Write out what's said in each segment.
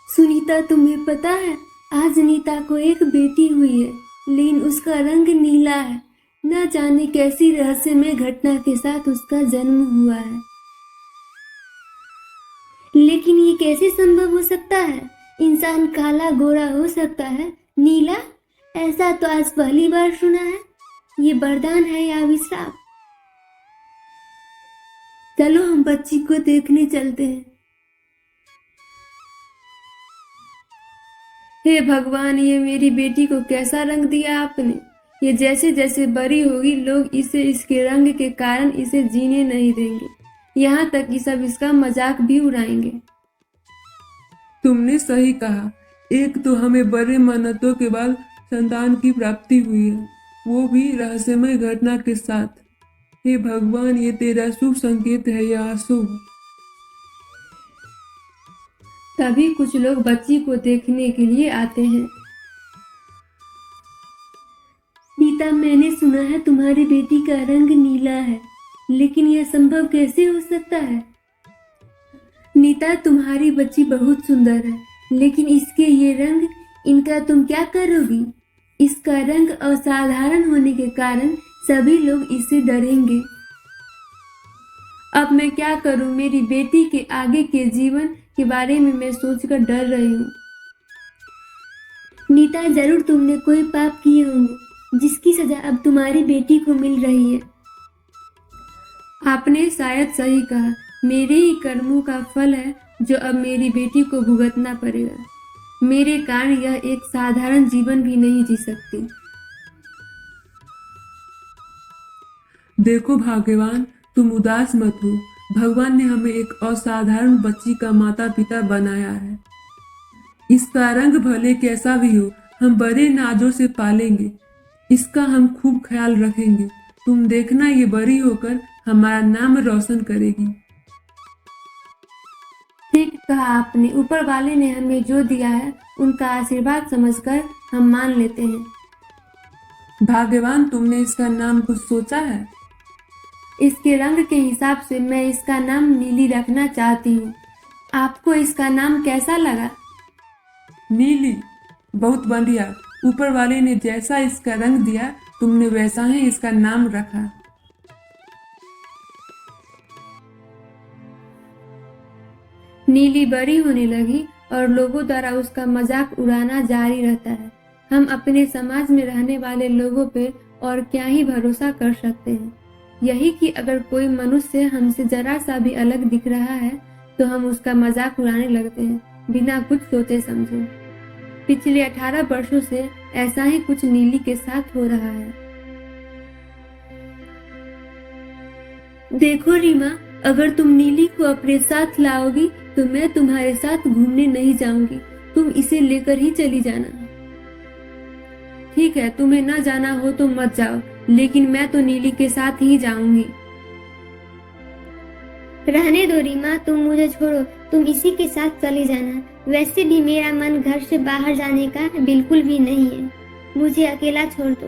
सुनीता, तुम्हें पता है आज नीता को एक बेटी हुई है, लेकिन उसका रंग नीला है। न जाने कैसी रहस्यमय घटना के साथ उसका जन्म हुआ है। लेकिन ये कैसे संभव हो सकता है? इंसान काला गोरा हो सकता है, नीला? ऐसा तो आज पहली बार सुना है। ये वरदान है या अभिशाप? चलो हम बच्ची को देखने चलते हैं। हे भगवान, ये मेरी बेटी को कैसा रंग दिया आपने। ये जैसे जैसे बड़ी होगी लोग इसे इसके रंग के कारण इसे जीने नहीं देंगे। यहाँ तक कि सब इसका मजाक भी उड़ाएंगे। तुमने सही कहा। एक तो हमें बड़े मेहनतों के बाद संतान की प्राप्ति हुई है, वो भी रहस्यमय घटना के साथ। हे भगवान, ये तेरा शुभ संकेत है या अशुभ? तभी कुछ लोग बच्ची को देखने के लिए आते हैं। नीता, मैंने सुना है तुम्हारी बेटी का रंग नीला है, लेकिन यह संभव कैसे हो सकता है? नीता, तुम्हारी बच्ची बहुत सुंदर है, लेकिन इसके ये रंग, इनका तुम क्या करोगी? इसका रंग असाधारण होने के कारण सभी लोग इससे डरेंगे। अब मैं क्या करूं? मेरी बेटी के आगे के जीवन के बारे में मैं सोचकर डर रही हूँ। नीता, जरूर तुमने कोई पाप किए होंगे जिसकी सजा अब तुम्हारी बेटी को मिल रही है। आपने शायद सही कहा। मेरे ही कर्मों का फल है जो अब मेरी बेटी को भुगतना पड़ेगा। मेरे कारण यह एक साधारण जीवन भी नहीं जी सकती। देखो भाग्यवान, तुम उदास मत हो। भगवान ने हमें एक असाधारण बच्ची का माता पिता बनाया है। इसका रंग भले कैसा भी हो, हम बड़े नाजों से पालेंगे। इसका हम खूब ख्याल रखेंगे। तुम देखना, ये बड़ी होकर हमारा नाम रोशन करेगी। ठीक कहा आपने। ऊपर वाले ने हमें जो दिया है उनका आशीर्वाद समझकर हम मान लेते हैं। भाग्यवान, तुमने इसका नाम कुछ सोचा है? इसके रंग के हिसाब से मैं इसका नाम नीली रखना चाहती हूँ। आपको इसका नाम कैसा लगा? नीली, बहुत बढ़िया। ऊपर वाले ने जैसा इसका रंग दिया, तुमने वैसा ही इसका नाम रखा। नीली बड़ी होने लगी और लोगों द्वारा उसका मजाक उड़ाना जारी रहता है। हम अपने समाज में रहने वाले लोगों पे और क्या ही भरोसा कर सकते हैं। यही कि अगर कोई मनुष्य हमसे जरा सा भी अलग दिख रहा है तो हम उसका मजाक उड़ाने लगते हैं, बिना कुछ सोचे समझे। पिछले 18 वर्षों से ऐसा ही कुछ नीली के साथ हो रहा है। देखो रीमा, अगर तुम नीली को अपने साथ लाओगी तो मैं तुम्हारे साथ घूमने नहीं जाऊंगी। तुम इसे लेकर ही चली जाना। ठीक है, तुम्हें न जाना हो तो मत जाओ, लेकिन मैं तो नीली के साथ ही जाऊंगी। रहने दो रीमा, तुम मुझे छोड़ो। तुम इसी के साथ चली जाना। वैसे भी मेरा मन घर से बाहर जाने का बिल्कुल भी नहीं है। मुझे अकेला छोड़ दो।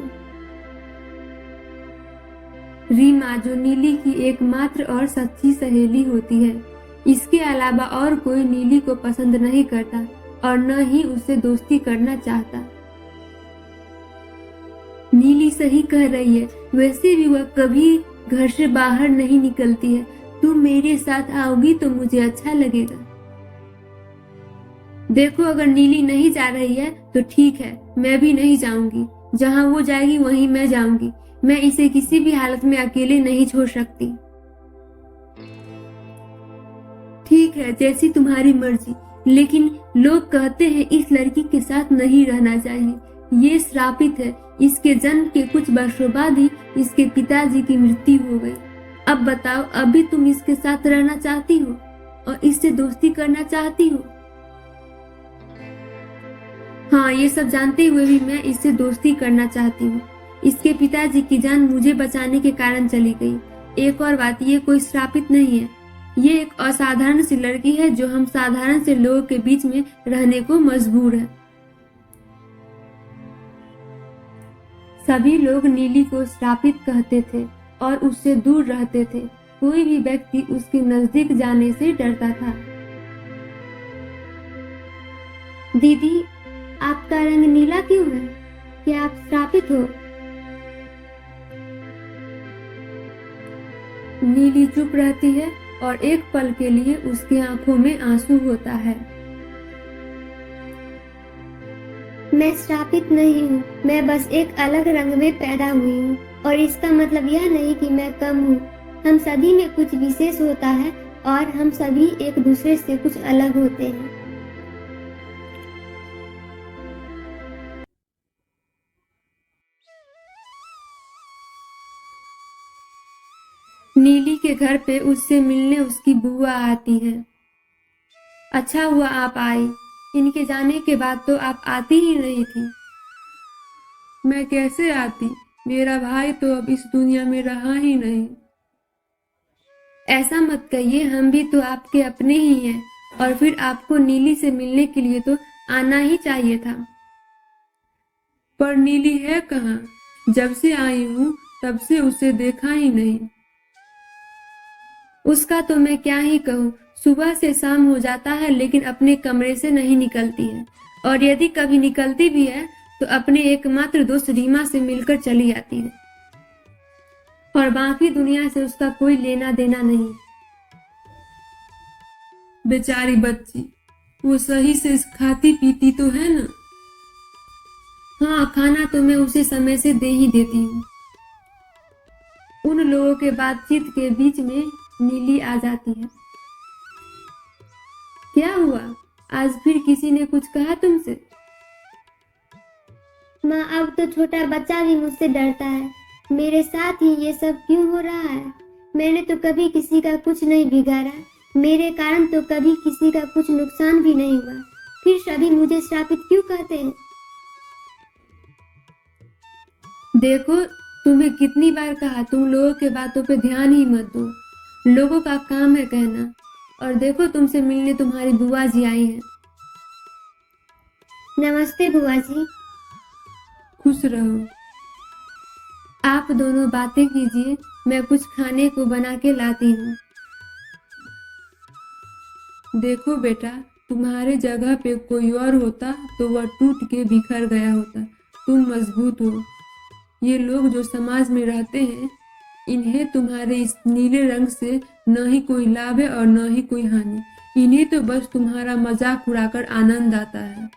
रीमा, जो नीली की एकमात्र और सच्ची सहेली होती है, इसके अलावा और कोई नीली को पसंद नहीं करता और न ही उससे दोस्ती करना चाहता। नीली सही कह रही है। वैसे भी वह कभी घर से बाहर नहीं निकलती है। तुम मेरे साथ आओगी तो मुझे अच्छा लगेगा। देखो, अगर नीली नहीं जा रही है तो ठीक है, मैं भी नहीं जाऊंगी। जहां वो जाएगी वहीं मैं जाऊंगी। मैं इसे किसी भी हालत में अकेले नहीं छोड़ सकती। ठीक है, जैसी तुम्हारी मर्जी, लेकिन लोग कहते हैं इस लड़की के साथ नहीं रहना चाहिए। ये श्रापित है। इसके जन्म के कुछ वर्षों बाद ही इसके पिताजी की मृत्यु हो गई। अब बताओ, अभी तुम इसके साथ रहना चाहती हो और इससे दोस्ती करना चाहती हो? हाँ, ये सब जानते हुए भी मैं इससे दोस्ती करना चाहती हूँ। इसके पिताजी की जान मुझे बचाने के कारण चली गई। एक और बात, ये कोई श्रापित नहीं है। ये एक असाधारण सी लड़की है जो हम साधारण से लोगों के बीच में रहने को मजबूर है। सभी लोग नीली को श्रापित कहते थे और उससे दूर रहते थे। कोई भी व्यक्ति उसके नजदीक जाने से डरता था। दीदी, आपका रंग नीला क्यों है? क्या आप श्रापित हो? नीली चुप रहती है और एक पल के लिए उसकी आंखों में आंसू होता है। मैं श्रापित नहीं हूँ, मैं बस एक अलग रंग में पैदा हुई हूँ और इसका मतलब यह नहीं कि मैं कम हूँ। हम सभी में कुछ विशेष होता है और हम सभी एक दूसरे से कुछ अलग होते हैं। नीली के घर पे उससे मिलने उसकी बुआ आती है। अच्छा हुआ आप आई, इनके जाने के बाद तो आप आती ही नहीं थी। मैं कैसे आती, मेरा भाई तो अब इस दुनिया में रहा ही नहीं। ऐसा मत कहिए, हम भी तो आपके अपने ही हैं और फिर आपको नीली से मिलने के लिए तो आना ही चाहिए था। पर नीली है कहाँ? जब से आई हूँ तब से उसे देखा ही नहीं। उसका तो मैं क्या ही कहूँ, सुबह से शाम हो जाता है लेकिन अपने कमरे से नहीं निकलती है और यदि कभी निकलती भी है तो अपने एकमात्र दोस्त रीमा से मिलकर चली आती है और बाकी दुनिया से उसका कोई लेना देना नहीं। बेचारी बच्ची, वो सही से खाती पीती तो है ना? हाँ, खाना तो मैं उसे समय से दे ही देती हूँ। उन लोगों के बातचीत के बीच में नीली आ जाती है। क्या हुआ, आज फिर किसी ने कुछ कहा तुमसे? माँ, अब तो छोटा बच्चा भी मुझसे डरता है। मेरे साथ ही ये सब क्यों हो रहा है? मैंने तो कभी किसी का कुछ नहीं बिगाड़ा, मेरे कारण तो कभी किसी का कुछ नुकसान भी नहीं हुआ, फिर सभी मुझे श्रापित क्यों कहते हैं? देखो, तुम्हें कितनी बार कहा तुम लोगों के बातों पे ध्यान ही मत दो, लोगों का काम है कहना। और देखो, तुमसे मिलने तुम्हारी बुआ जी आई हैं। नमस्ते बुआ जी। खुश रहो। आप दोनों बातें कीजिए, मैं कुछ खाने को बना के लाती हूँ। देखो बेटा, तुम्हारे जगह पे कोई और होता तो वह टूट के बिखर गया होता। तुम मजबूत हो। ये लोग जो समाज में रहते हैं, इन्हें तुम्हारे इस नीले रंग से न ही कोई लाभ है और न ही कोई हानि। इन्हें तो बस तुम्हारा मजाक उड़ाकर आनंद आता है।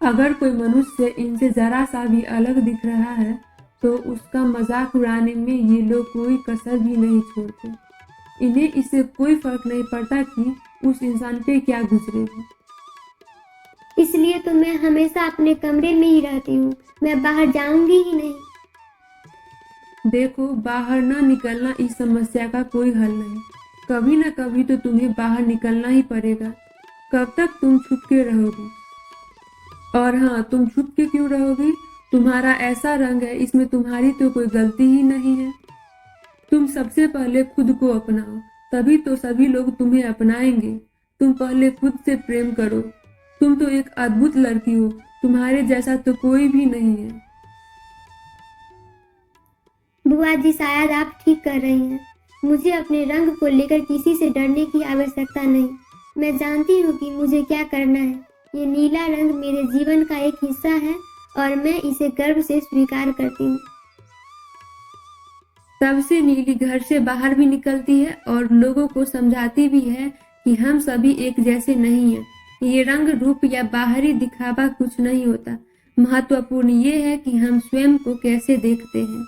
अगर कोई मनुष्य इनसे जरा सा भी अलग दिख रहा है तो उसका मजाक उड़ाने में ये लोग कोई कसर भी नहीं छोड़ते। इन्हें इससे कोई फर्क नहीं पड़ता कि उस इंसान पे क्या गुजरेगा। इसलिए तो मैं हमेशा अपने कमरे में ही रहती हूँ, मैं बाहर जाऊंगी ही नहीं। देखो, बाहर ना निकलना इस समस्या का कोई हल नहीं। कभी ना कभी तो तुम्हें बाहर निकलना ही पड़ेगा। कब तक तुम छुप के रहोगी? और हाँ, तुम छुप के क्यों रहोगी? तुम्हारा ऐसा रंग है, इसमें तुम्हारी तो कोई गलती ही नहीं है। तुम सबसे पहले खुद को अपनाओ, तभी तो सभी लोग तुम्हें अपनाएंगे। तुम पहले खुद से प्रेम करो। तुम तो एक अद्भुत लड़की हो, तुम्हारे जैसा तो कोई भी नहीं है। बुआ जी, शायद आप ठीक कर रही हैं। मुझे अपने रंग को लेकर किसी से डरने की आवश्यकता नहीं। मैं जानती हूँ कि मुझे क्या करना है। ये नीला रंग मेरे जीवन का एक हिस्सा है और मैं इसे गर्व से स्वीकार करती हूँ। तब से नीली घर से बाहर भी निकलती है और लोगों को समझाती भी है कि हम सभी एक जैसे नहीं हैं। ये रंग, रूप या बाहरी दिखावा कुछ नहीं होता। महत्वपूर्ण ये है कि हम स्वयं को कैसे देखते हैं।